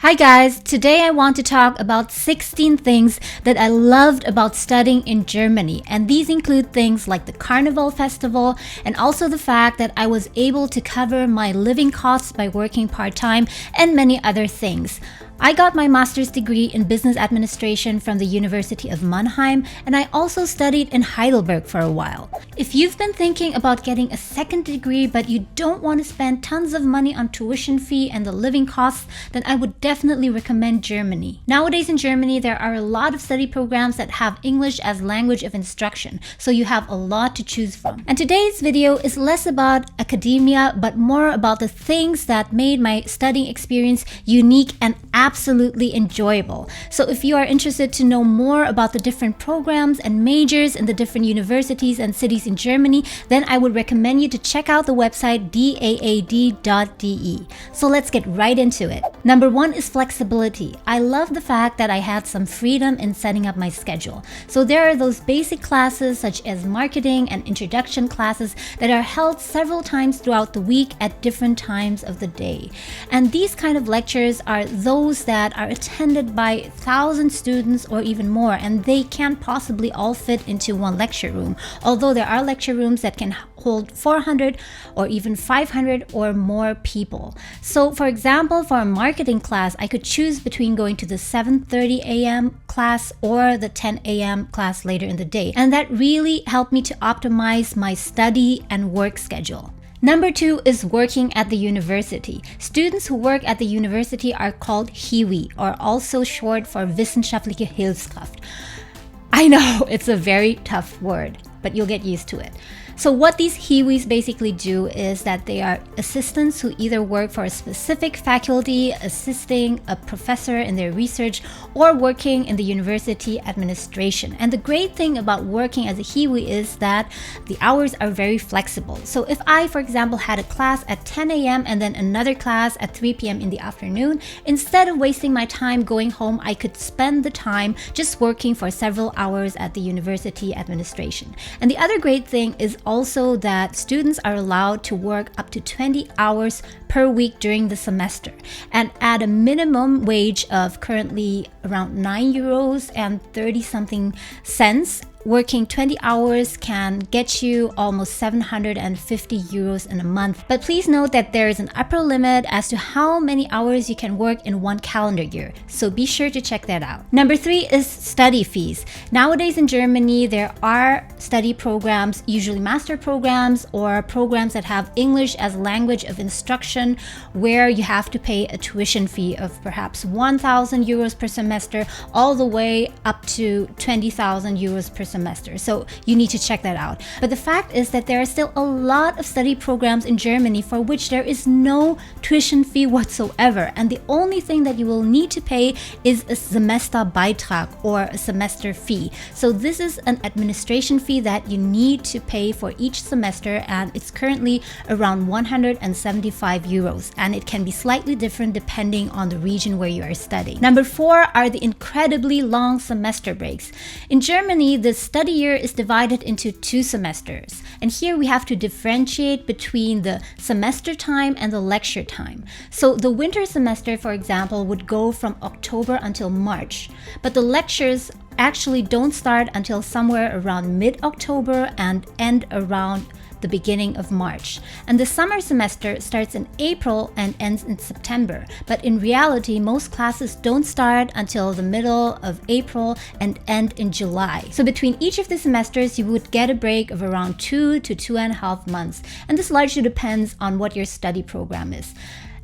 Hi guys, today I want to talk about 16 things that I loved about studying in Germany, and these include things like the Carnival festival and also the fact that I was able to cover my living costs by working part-time and many other things. I got my master's degree in business administration from the University of Mannheim, and I also studied in Heidelberg for a while. If you've been thinking about getting a second degree but you don't want to spend tons of money on tuition fee and the living costs, then I would definitely recommend Germany. Nowadays in Germany, there are a lot of study programs that have English as language of instruction, so you have a lot to choose from. And today's video is less about academia, but more about the things that made my studying experience unique and absolutely enjoyable. So if you are interested to know more about the different programs and majors in the different universities and cities in Germany, then I would recommend you to check out the website daad.de. So let's get right into it. Number one is flexibility. I love the fact that I had some freedom in setting up my schedule. So there are those basic classes such as marketing and introduction classes that are held several times throughout the week at different times of the day. And these kind of lectures are those that are attended by 1,000 students or even more, and they can't possibly all fit into one lecture room, although there are lecture rooms that can hold 400 or even 500 or more people. So for example, for a marketing class, I could choose between going to the 7:30 a.m. class or the 10 a.m. class later in the day, and that really helped me to optimize my study and work schedule. Number two is working at the university. Students who work at the university are called Hiwi, or also short for Wissenschaftliche Hilfskraft. I know it's a very tough word, but you'll get used to it. So what these Hiwis basically do is that they are assistants who either work for a specific faculty, assisting a professor in their research, or working in the university administration. And the great thing about working as a Hiwi is that the hours are very flexible. So if I, for example, had a class at 10 a.m. and then another class at 3 p.m. in the afternoon, instead of wasting my time going home, I could spend the time just working for several hours at the university administration. And the other great thing is also that students are allowed to work up to 20 hours per week during the semester, and at a minimum wage of currently around €9 and 30 something cents. Working 20 hours can get you almost €750 in a month. But please note that there is an upper limit as to how many hours you can work in one calendar year, so be sure to check that out. Number three is study fees. Nowadays in Germany, there are study programs, usually master programs or programs that have English as language of instruction, where you have to pay a tuition fee of perhaps €1,000 per semester, all the way up to €20,000 per semester. So you need to check that out. But the fact is that there are still a lot of study programs in Germany for which there is no tuition fee whatsoever. And the only thing that you will need to pay is a Semesterbeitrag, or a semester fee. So this is an administration fee that you need to pay for each semester, and it's currently around €175, and it can be slightly different depending on the region where you are studying. Number four are the incredibly long semester breaks. In Germany, the study year is divided into 2 semesters, and here we have to differentiate between the semester time and the lecture time. So the winter semester, for example, would go from October until March, but the lectures actually don't start until somewhere around mid-October and end around the beginning of March. And the summer semester starts in April and ends in September. But in reality, most classes don't start until the middle of April and end in July. So between each of the semesters, you would get a break of around 2 to 2.5 months. And this largely depends on what your study program is.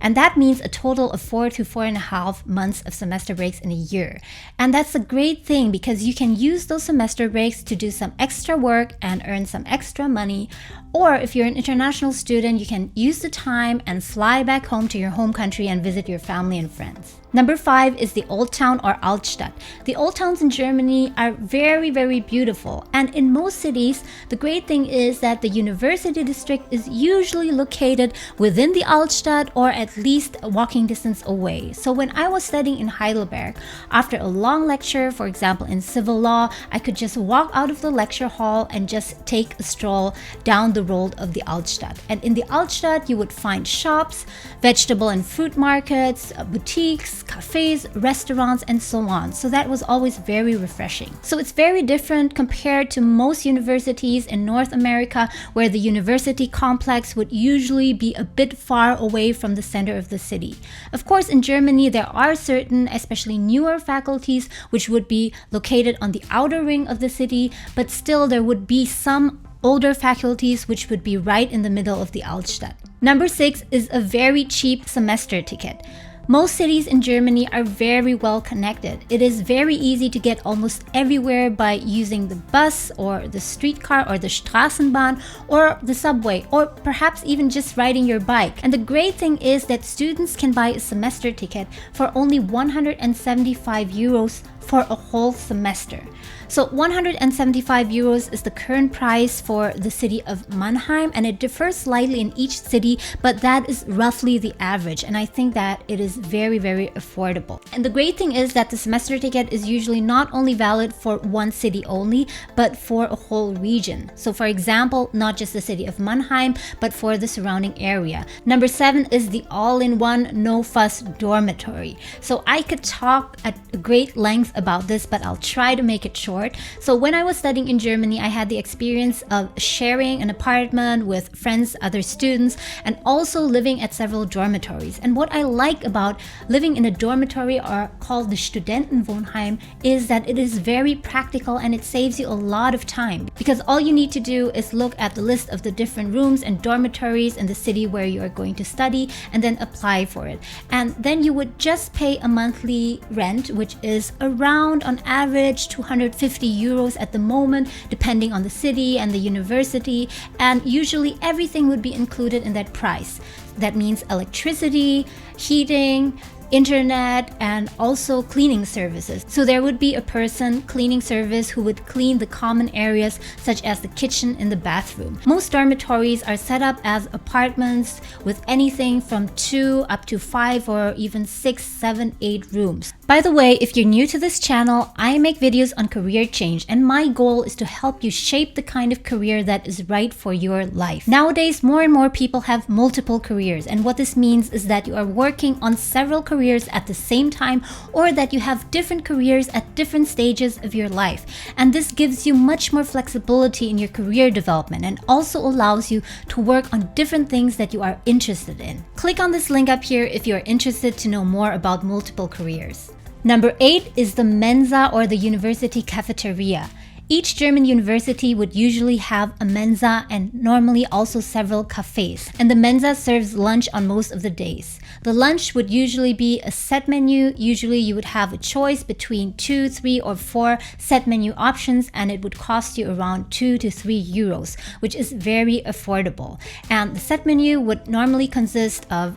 And that means a total of 4 to 4.5 months of semester breaks in a year. And that's a great thing because you can use those semester breaks to do some extra work and earn some extra money. Or if you're an international student, you can use the time and fly back home to your home country and visit your family and friends. Number 5 is the Old Town, or Altstadt. The old towns in Germany are very, very beautiful. And in most cities, the great thing is that the university district is usually located within the Altstadt, or at at least a walking distance away. So when I was studying in Heidelberg, after a long lecture, for example in civil law, I could just walk out of the lecture hall and just take a stroll down the road of the Altstadt. And in the Altstadt, you would find shops, vegetable and fruit markets, boutiques, cafes, restaurants, and so on. So that was always very refreshing. So it's very different compared to most universities in North America, where the university complex would usually be a bit far away from the center of the city. Of course, in Germany, there are certain, especially newer faculties, which would be located on the outer ring of the city, but still there would be some older faculties which would be right in the middle of the Altstadt. Number 6 is a very cheap semester ticket. Most cities in Germany are very well connected. It is very easy to get almost everywhere by using the bus or the streetcar or the Straßenbahn or the subway, or perhaps even just riding your bike. And the great thing is that students can buy a semester ticket for only 175 euros for a whole semester. So 175 euros is the current price for the city of Mannheim, and it differs slightly in each city, but that is roughly the average, and I think that it is very, very affordable. And the great thing is that the semester ticket is usually not only valid for one city only, but for a whole region. So for example, not just the city of Mannheim, but for the surrounding area. Number 7 is the all-in-one, no-fuss dormitory. So I could talk at great length about this, but I'll try to make it short. So when I was studying in Germany, I had the experience of sharing an apartment with friends, other students, and also living at several dormitories. And what I like about living in a dormitory, or called the Studentenwohnheim, is that it is very practical and it saves you a lot of time, because all you need to do is look at the list of the different rooms and dormitories in the city where you are going to study and then apply for it. And then you would just pay a monthly rent, which is around on average 250 euros at the moment, depending on the city and the university, and usually everything would be included in that price. That means electricity, heating, internet, and also cleaning services. So there would be a person cleaning service who would clean the common areas such as the kitchen and the bathroom. Most dormitories are set up as apartments with anything from 2 up to 5 or even 6, 7, 8 rooms. By the way, if you're new to this channel, I make videos on career change, and my goal is to help you shape the kind of career that is right for your life. Nowadays, more and more people have multiple careers, and what this means is that you are working on several careers at the same time, or that you have different careers at different stages of your life. And this gives you much more flexibility in your career development and also allows you to work on different things that you are interested in. Click on this link up here if you are interested to know more about multiple careers. Number 8 is the Mensa, or the university cafeteria. Each German university would usually have a Mensa and normally also several cafes. And the Mensa serves lunch on most of the days. The lunch would usually be a set menu. Usually you would have a choice between 2, 3, or 4 set menu options, and it would cost you around 2 to 3 euros, which is very affordable. And the set menu would normally consist of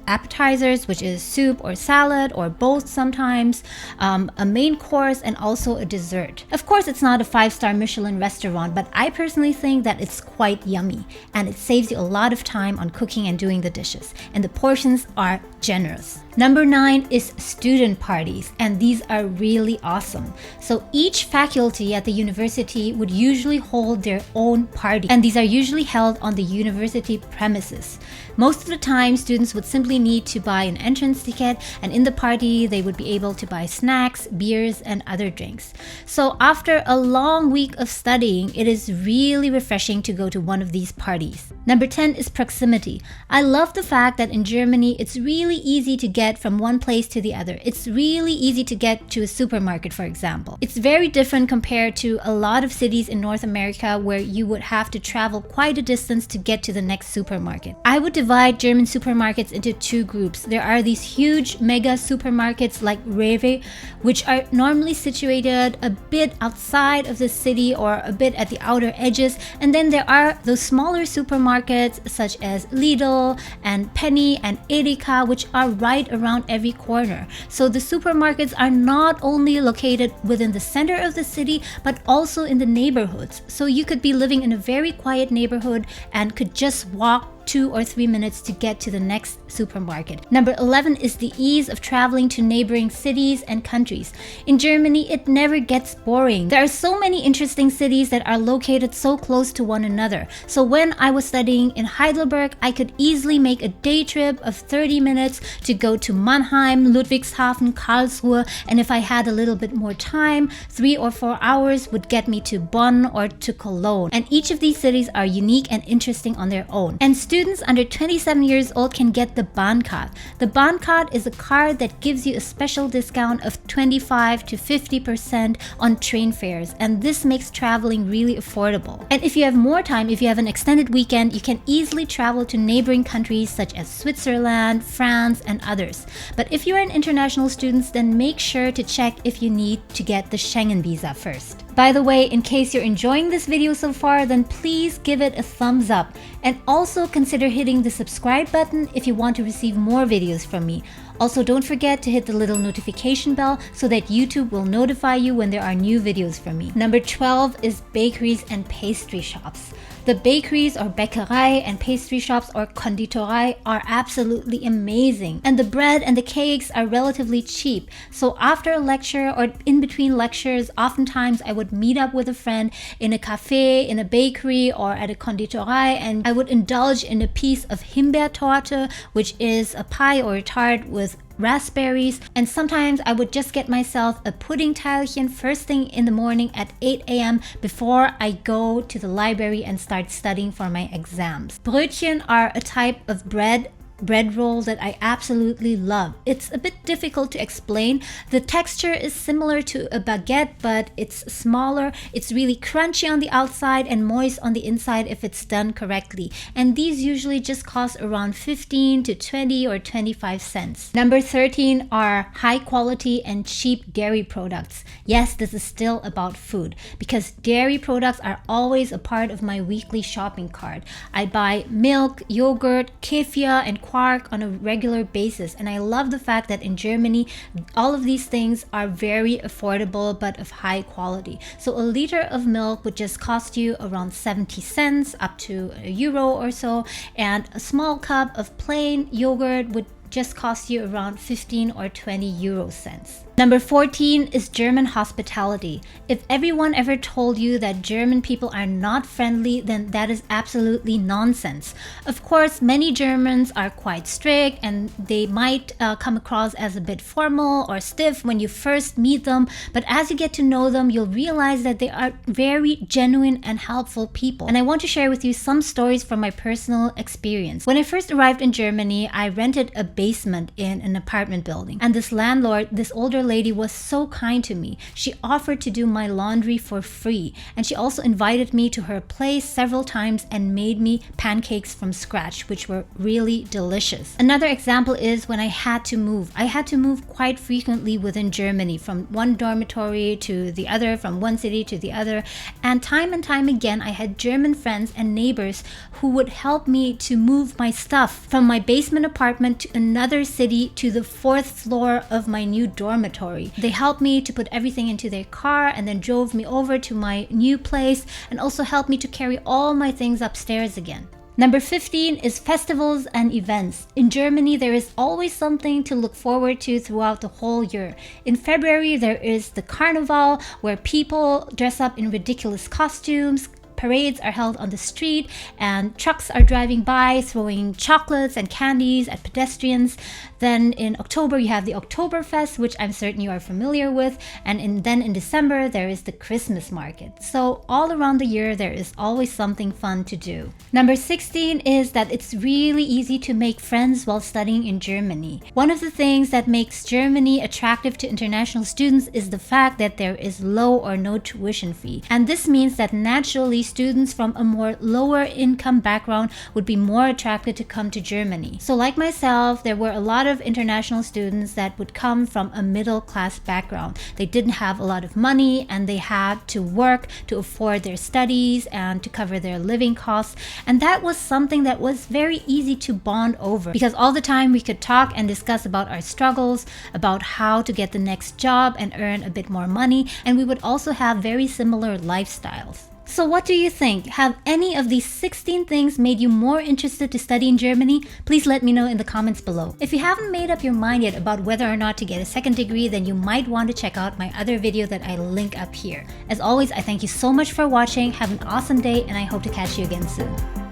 appetizers, which is soup or salad or both sometimes, a main course, and also a dessert. Of course, it's not a 5-star Michelin restaurant, but I personally think that it's quite yummy and it saves you a lot of time on cooking and doing the dishes, and the portions are generous. Number 9 is student parties, and these are really awesome. So each faculty at the university would usually hold their own party, and these are usually held on the university premises. Most of the time, students would simply need to buy an entrance ticket, and in the party they would be able to buy snacks, beers, and other drinks. So after a long week of studying, it is really refreshing to go to one of these parties. Number 10 is proximity. I love the fact that in Germany it's really easy to get from one place to the other. It's really easy to get to a supermarket, for example. It's very different compared to a lot of cities in North America where you would have to travel quite a distance to get to the next supermarket. I would divide German supermarkets into 2 groups. There are these huge mega supermarkets like Rewe, which are normally situated a bit outside of the city or a bit at the outer edges. And then there are those smaller supermarkets such as Lidl and Penny and Edeka, which are right around every corner. So the supermarkets are not only located within the center of the city, but also in the neighborhoods. So you could be living in a very quiet neighborhood and could just walk 2 or 3 minutes to get to the next supermarket. Number 11 is the ease of traveling to neighboring cities and countries. In Germany, it never gets boring. There are so many interesting cities that are located so close to one another. So when I was studying in Heidelberg, I could easily make a day trip of 30 minutes to go to Mannheim, Ludwigshafen, Karlsruhe, and if I had a little bit more time, 3 or 4 hours would get me to Bonn or to Cologne. And each of these cities are unique and interesting on their own. And students under 27 years old can get the Bahncard. The Bahncard is a card that gives you a special discount of 25 to 50% on train fares, and this makes traveling really affordable. And if you have more time, if you have an extended weekend, you can easily travel to neighboring countries such as Switzerland, France, and others. But if you are an international student, then make sure to check if you need to get the Schengen visa first. By the way, in case you're enjoying this video so far, then please give it a thumbs up, and also consider hitting the subscribe button if you want to receive more videos from me. Also, don't forget to hit the little notification bell so that YouTube will notify you when there are new videos from me. Number 12 is bakeries and pastry shops. The bakeries or Bäckerei and pastry shops or Konditorei are absolutely amazing, and the bread and the cakes are relatively cheap. So after a lecture or in between lectures, oftentimes I would meet up with a friend in a cafe, in a bakery, or at a Konditorei, and I would indulge in a piece of Himbeertorte, which is a pie or a tart with raspberries, and sometimes I would just get myself a puddingteilchen first thing in the morning at 8 a.m. before I go to the library and start studying for my exams. Brötchen are a type of bread roll that I absolutely love. It's a bit difficult to explain. The texture is similar to a baguette, but it's smaller. It's really crunchy on the outside and moist on the inside if it's done correctly. And these usually just cost around 15 to 20 or 25 cents. Number 13 are high quality and cheap dairy products. Yes, this is still about food, because dairy products are always a part of my weekly shopping cart. I buy milk, yogurt, kefir, and quark on a regular basis, and I love the fact that in Germany all of these things are very affordable but of high quality. So a liter of milk would just cost you around 70 cents up to €1 or so, and a small cup of plain yogurt would just cost you around 15 or 20 euro cents. Number 14 is German hospitality. If everyone ever told you that German people are not friendly, then that is absolutely nonsense. Of course, many Germans are quite strict and they might come across as a bit formal or stiff when you first meet them, but as you get to know them, you'll realize that they are very genuine and helpful people. And I want to share with you some stories from my personal experience. When I first arrived in Germany, I rented a basement in an apartment building, and this landlord, this older lady, was so kind to me. She offered to do my laundry for free, and she also invited me to her place several times and made me pancakes from scratch, which were really delicious. Another example is when I had to move. I had to move quite frequently within Germany, from one dormitory to the other, from one city to the other, and time again I had German friends and neighbors who would help me to move my stuff from my basement apartment to another city to the 4th floor of my new dormitory. They helped me to put everything into their car and then drove me over to my new place, and also helped me to carry all my things upstairs again. Number 15 is festivals and events. In Germany, there is always something to look forward to throughout the whole year. In February, there is the Karneval, where people dress up in ridiculous costumes. Parades are held on the street, and trucks are driving by throwing chocolates and candies at pedestrians. Then in October you have the Oktoberfest, which I'm certain you are familiar with, and then in December there is the Christmas market. So all around the year there is always something fun to do. Number 16 is that it's really easy to make friends while studying in Germany. One of the things that makes Germany attractive to international students is the fact that there is low or no tuition fee, and this means that naturally students from a more lower income background would be more attracted to come to Germany. So like myself, there were a lot of international students that would come from a middle class background. They didn't have a lot of money, and they had to work to afford their studies and to cover their living costs, and that was something that was very easy to bond over, because all the time we could talk and discuss about our struggles, about how to get the next job and earn a bit more money, and we would also have very similar lifestyles. So what do you think? Have any of these 16 things made you more interested to study in Germany? Please let me know in the comments below. If you haven't made up your mind yet about whether or not to get a second degree, then you might want to check out my other video that I link up here. As always, I thank you so much for watching. Have an awesome day, and I hope to catch you again soon.